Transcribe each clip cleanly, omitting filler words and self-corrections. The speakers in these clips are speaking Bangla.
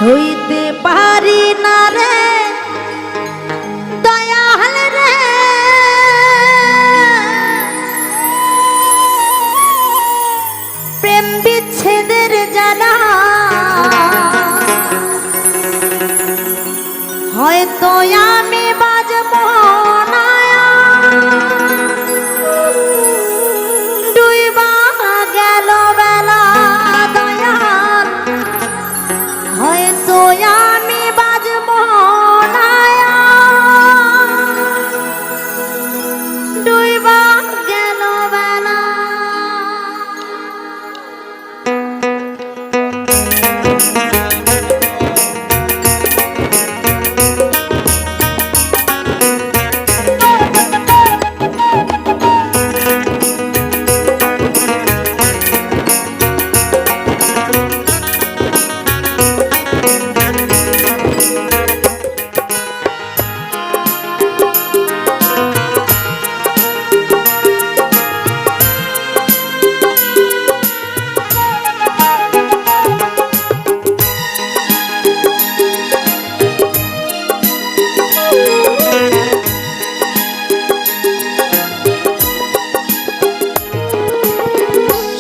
সইতে পারি না রে দয়াল রে, প্রেম বিচ্ছেদের জ্বালা। হয়তো আমি বাজব না, ডুইবা গেল বেলা দয়াল। হয়তো আমি বাজব না, ডুইবা গেল বেলা।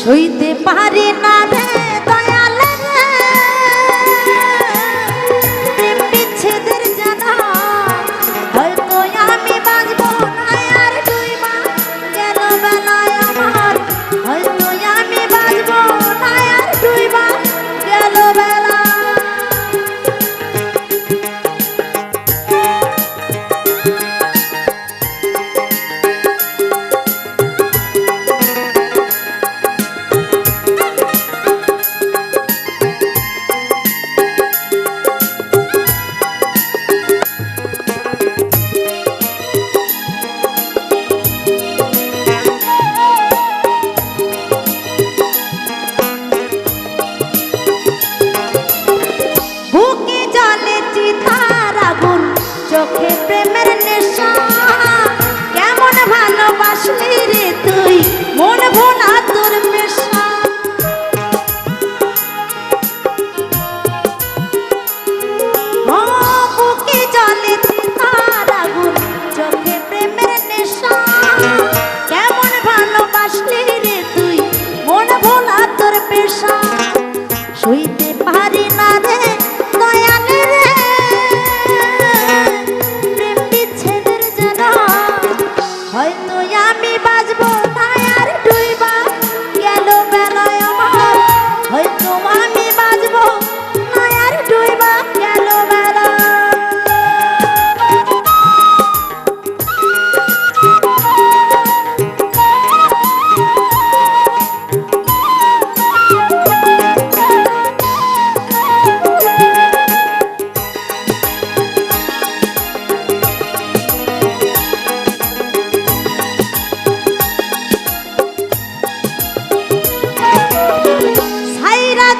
সইতে পারি না রে দয়াল রে, প্রেম বিচ্ছেদের জ্বালা। হয়তো আমি বাজব না, আর ডুইবা গেল বেলায় আমার। হয়তো আমি বাজব না, আর ডুইবা গেল বেলা। চোখে প্রেমের নেশা, কেমন ভালোবাসলি রে তুই, মন ভোলা তোর পেশা। বুকে জলে চিতার আগুন, চোখে প্রেমের নেশা, কেমন ভালোবাসলি রে তুই, মন ভোলা তোর পেশা। সইতে পারি না রে দয়াল রে, হয়তো আমি বাজব না, আর ডুইবা গেল বেলায় আমার। হয়তো আমি বাজব না, আর ডুইবা গেল বেলা।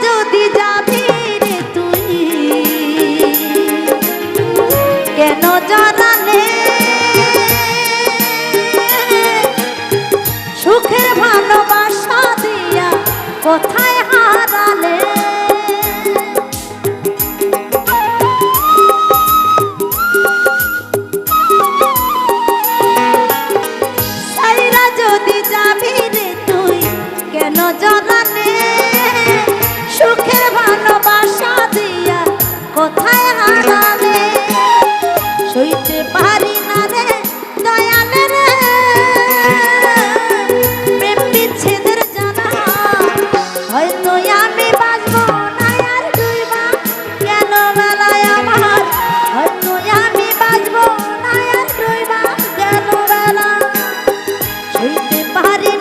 যদি যাবি রে তুই, কেন জানালে সুখের ভালোবাসা দিয়া কোথায় হারালে। সাইরা যদি যাবি রে তুই, কেন জানালে সুখের ভালোবাসা দিয়া কোথায় হারালে। সইতে পারি না রে দয়াল রে, প্রেম বিচ্ছেদের জ্বালা। হয়তো আমি বাজব না, আর ডুইবা গেল বেলায় আমার। হয়তো আমি বাজব না, আর ডুইবা গেল বেলা। সইতে পারি